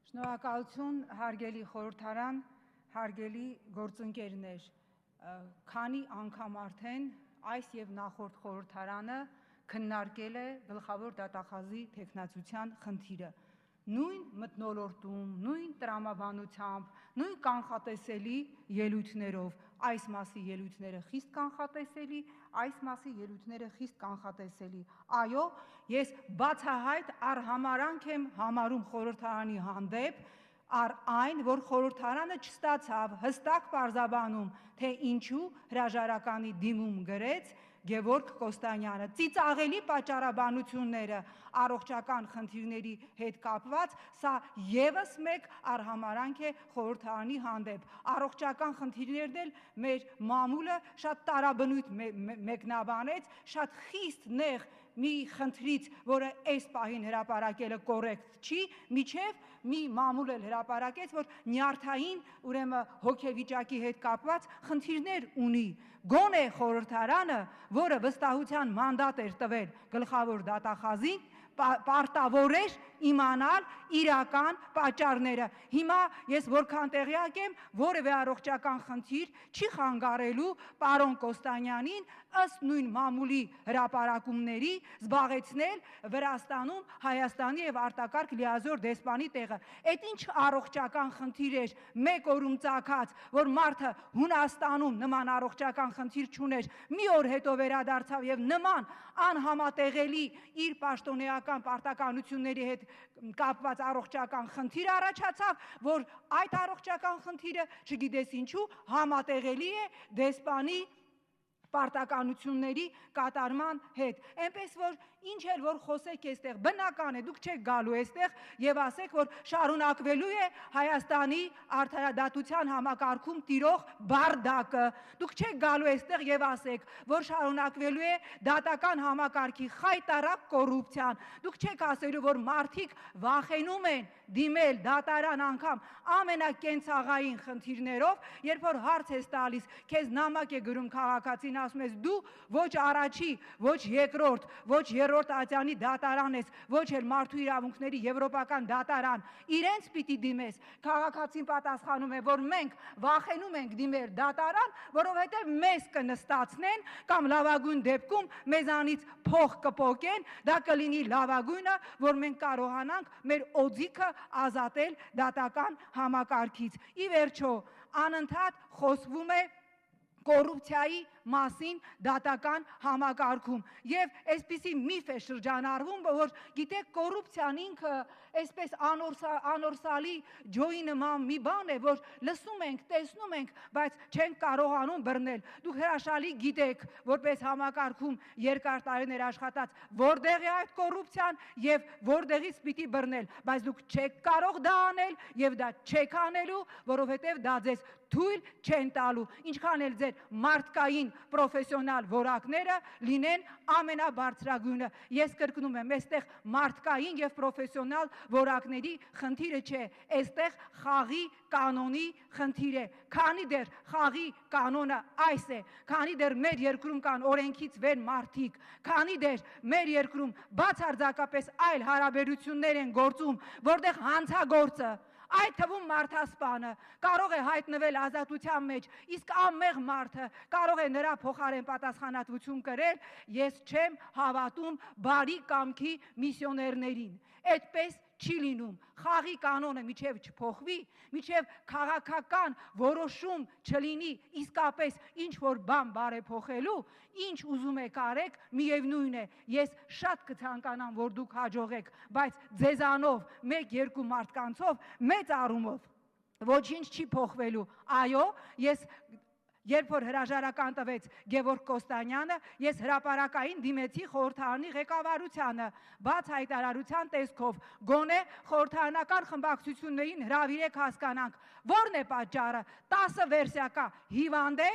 Շնորհակալություն, հարգելի խորհրդարան, հարգելի գործընկերներ, քանի անգամ արդեն այս եւ նախորդ խորհրդարանը քննարկել է գլխավոր դատախազի թեկնածության խնդիրը։ Նույն մթնոլորտում, նույն տրամաբանությամբ, նույն կանխատեսելի ելույթներով, այս մասի ելույթները խիստ կանխատեսելի, այս մասի ելույթները խիստ կանխատեսելի։ Այո, ես բացահայտ արհամարանք եմ համարում խորհրդարանի հանդեպ, առ այն, որ խորհրդարանը չստացավ հստակ պարզաբանում, թե ինչու հրաժարականի դիմում գրեց Գևորգ Կոստանյանը, ծիծաղելի պատճառաբանությունները առողջական խնդիրների հետ կապված, սա եւս մեկ արհամարանք է խորհրդարանի հանդեպ։ Առողջական խնդիրներն էլ մեր մամուլը շատ տարաբնույթ մեկնաբանեց, շատ խիստ նեղ մի խնդրից, որը այս պահին հրապարակելը կոռեկտ չի, միջև մի մամուլ էլ հրապարակեց, որ նյարդային, ուրեմն հոգեվիճակի հետ կապված խնդիրներ ունի։ Գոնե խորհրդարանը, որը վստահության մանդատ էր տվել գլխավոր դատախազին, պարտավոր էր իմանալ իրական պատճառները։ Հիմա ես որքան տեղյակ եմ, որևէ առողջական խնդիր չի խանգարելու պարոն Կոստանյանին ըստ նույն մամուլի հրապարակումների զբաղեցնել Վրաստանում Հայաստանի եւ արտակարգ լիազոր դեսպանի տեղը։ Այդ ինչ առողջական խնդիր էր մեկ օրում ծագած, որ մարդը Հունաստանում նման առողջական խնդիր չուներ, մի օր հետո վերադարձավ եւ նման անհամատեղելի իր պաշտոնեական պարտականությունների հետ կապված առողջական խնդիր առաջացավ, որ այդ առողջական խնդիրը, չգիտես ինչու, համատեղելի է դեսպանի պարտականությունների կատարման հետ։ Այնպես որ ինչ էլ որ խոսեք այստեղ, բնական է, դուք չեք գալու այստեղ եւ ասեք, որ շարունակվելու է Հայաստանի արդարադատության համակարգում տիրող բարդակը։ Դուք չեք գալու այստեղ եւ ասեք, որ շարունակվելու է դատական համակարգի խայտարակ կոռուպցիան։ Դուք չեք ասելու, որ մարդիկ վախենում են դիմել դատարան անգամ ամենակենցաղային խնդիրներով, երբ որ հարց ես տալիս, քեզ նամակ է գրում քաղաքացին, ասում ես դու ոչ առաջի, ոչ երկրորդ, ոչ երրորդ ատյանի դատարան ես, ոչ էլ մարդու իրավունքների եվրոպական դատարան, իրենց պիտի դիմես։ Քաղաքացին պատասխանում է, որ մենք վախենում ենք դիմել դատարան, որովհետև մեզ կնստացնեն կամ լավագույն դեպքում մեզանից փող կպոկեն, դա կլինի լավագույնը, որ մենք կարողանանք մեր օձիքը ազատել դատական համակարգից։ Ի վերջո, անընդհատ խոսվում է կոռուպցիայի մասին դատական համակարգում եւ այսպիսի միֆ է շրջանառվում, որ գիտեք կոռուպցիան ինքը այսպես անորսալի ջոյի նման մի բան է, որ լսում ենք, տեսնում ենք, բայց չենք կարողանում բռնել։ Դուք հրաշալի գիտեք, որպես համակարգում երկար տարիներ աշխատած, որտեղ է այդ կոռուպցիան եւ որտեղից պիտի բռնել, բայց դուք չեք կարող դա անել եւ դա չեք անելու, որովհետեւ դա ձեզ թույլ չեն տալու, ինչքան էլ ձեր մարդկային պրոֆեսիոնալ որակները լինեն ամենաբարձրագույնը։ Ես կրկնում եմ, այստեղ մարդկային եւ պրոֆեսիոնալ որակների խնդիրը չէ, այստեղ խաղի կանոնի խնդիր է։ Քանի դեռ խաղի կանոնը այս է, քանի դեռ մեր երկրում կան օրենքից վեր մարդիկ, քանի դեռ մեր երկրում բացարձակապես այլ հարաբերություններ են գործում, որտեղ հանցագործը, այդ թվում մարդասպանը կարող է հայտնվել ազատության մեջ, իսկ անմեղ մարդը կարող է նրա փոխարեն պատասխանատվություն կրել, ես չեմ հավատում բարի կամքի միսիոներներին։ Այդպես չի լինում։ Խաղի կանոնը միջև չփոխվի, միջև քաղաքական որոշում չլինի իսկապես ինչ որ բան բարեփոխելու, ինչ ուզում եք արեք, միևնույն է, ես շատ կցանկանամ, որ դուք հաջողեք, բայց ձեզանով, մեկ-երկու մարդկանցով, մեծ առումով ոչինչ չի փոխվելու։ Այո, երբ որ հրաժարական տվեց Գևորգ Կոստանյանը, ես հրապարակային դիմեցի խորհրդարանի ղեկավարությանը, բաց հայտարարության տեսքով, գոնե խորհրդարանական խմբակցություններին հրավիրեք հասկանանք, որն է պատճառը, 10 վերսիա կա, հիվանդ է,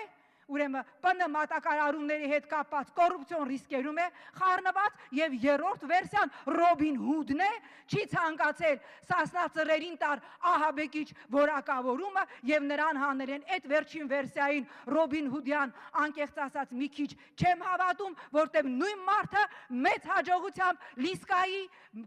ուրեմն ՊՆ մատակարարումների հետ կապված կոռուպցիոն ռիսկերում է խառնված եւ երրորդ վերսիան Ռոբին Հուդն է, չի ցանկացել Սասնա ծռերին տար Ահաբեկիչ որակավորումը եւ նրան հանել են այդ վերջին վերսիային Ռոբին Հուդյան անկեղծ ասած մի քիչ չեմ հավատում, որտեղ նույն մարդը մեծ հաջողությամբ Լիսկայի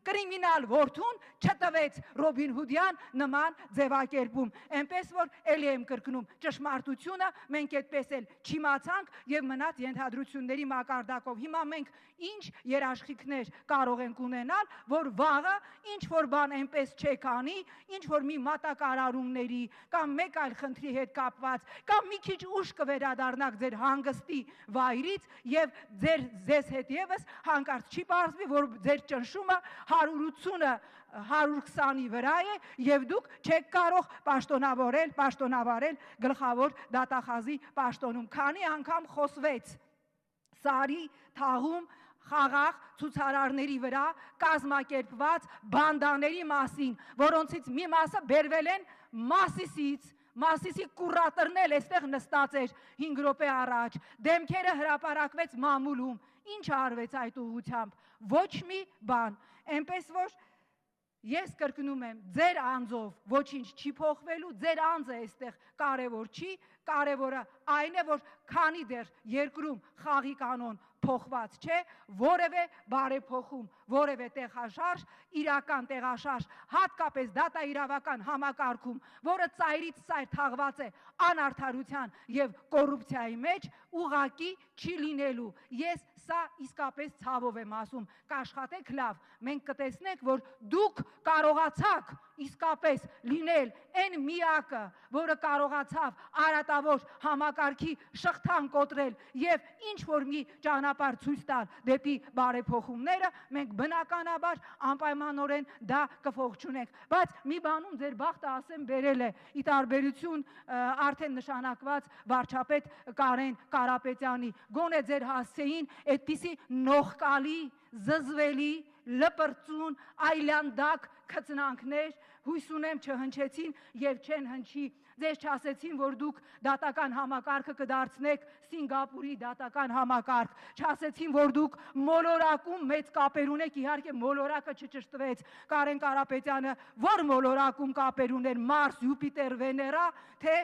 կրիմինալ որդուն չտվեց Ռոբին Հուդյան նման ձևակերպում, այնպես որ ելի եմ կրկնում ճշմարտությունը մենք այդպես էլ չիմացանք եւ մնաց ենթադրությունների մակարդակով։ Հիմա մենք ինչ երաշխիքներ կարող ենք ունենալ, որ վաղը ինչ որ բան այնպես չեք անի, ինչ որ մի մատակարարումների կամ մեկ այլ խնդրի հետ կապված կամ մի քիչ ուշ կվերադառնաք ձեր հանգստի վայրից եւ ձեզ հետ եւս հանկարծ չի պարզվի, որ ձեր ճնշումը 180-120-ի վրա է եւ դուք չեք կարող պաշտոնավարել գլխավոր դատախազի պաշտոնում։ Քանի անգամ խոսվեց Սարի թաղում խաղաղ ցուցարարների վրա կազմակերպված բանդաների մասին, որոնցից մի մասը բերվել են Մասիսի կուրատորն էլ այստեղ նստած էր 5 րոպե առաջ, դեմքերը հրապարակվեց մամուլում, ինչ արվեց այդ ուղղությամբ, ոչ մի բան, այնպես որ ես կրկնում եմ, ձեր անձով ոչինչ չի փոխվելու, ձեր անձը այստեղ կարևոր չի, կարևորը այն է, որ քանի դեռ երկրում խաղի կանոն փոխված չէ, որևէ բարեփոխում, որևէ տեղաշարժ, իրական տեղաշարժ, հատկապես դատաիրավական համակարգում, որը ծայրից ծայր թաղված է անարդարության եւ կոռուպցիայի մեջ, ուղղակի չի լինելու։ Ես սա իսկապես ցավով եմ ասում, կաշխատեք լավ, մենք կտեսնենք, որ դուք կարողացաք իսկապես լինել այն միակը, որը կարողացավ արատավոր համակարգի շղթան կոտրել եւ ինչ որ մի ճանապարհ ցույց տալ դեպի բարեփոխումները, մենք բնականաբար անպայմանորեն դա կփոխչունենք։ Բայց մի բանում ձեր բախտը ասեմ բերել է ի տարբերություն արդեն նշանակված վարչապետ Կարեն Կարապետյանի, գոնե ձեր հասցեին այդպիսի նողկալի, զզվելի, լպրծուն, այլանդակ քծնանքներ հույս ունեմ չհնչեցին եւ չեն հնչի։ Ձեզ չասեցին, որ դուք դատական համակարգը կդարձնեք Սինգապուրի դատական համակարգ, չասեցին, որ դուք մոլորակում մեծ կապեր ունեք, իհարկե մոլորակը չճշտվեց, Կարեն Կարապետյանը որ մոլորակում կապեր ուներ, Մարս, Յուպիտեր, Վեներա, թե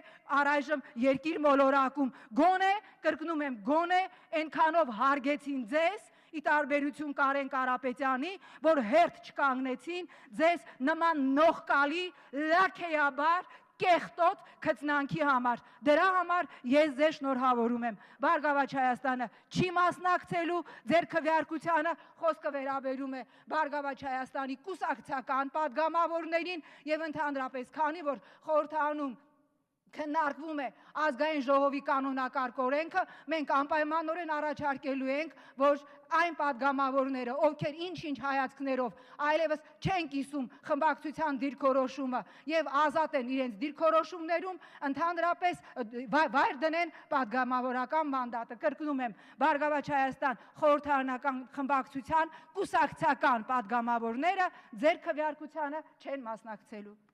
առայժմ երկիր մոլորակում, գոնե, կրկնում եմ, գոնե այնքանով հարգեցին ձեզ, ի տարբերություն Կարեն Կարապետյանի, որ հերթ չկանգնեցին ձեզ նման նողկալի, լաքեյաբար, կեղտոտ քծնանքի համար։ Դրա համար ես ձեզ շնորհավորում եմ։ Բարգավաճ Հայաստանը չի մասնակցելու ձեր քվեարկությանը, խոսքը վերաբերում է Բարգավաճ Հայաստանի կուսակցական падգամավորներին եւ ընդհանրապես, քանի որ խորհրդարանում քննարկվում է ազգային ժողովի կանոնակարգ օրենքը, մենք անպայմանորեն առաջարկելու ենք, որ այն падգամավորները, ովքեր ինչ-ինչ հայացքներով այլևս չեն կիսում խմբակցության դիրքորոշումը եւ ազատ են իրենց դիրքորոշումներում, ընդհանրապես վայր դնեն падգամավորական մանդատը։ Կրկնում եմ, Բարգավաճ Հայաստան խորհրդարանական խմբակցության կուսակցական падգամավորները ձեր քվեարկությանը չեն մասնակցելու։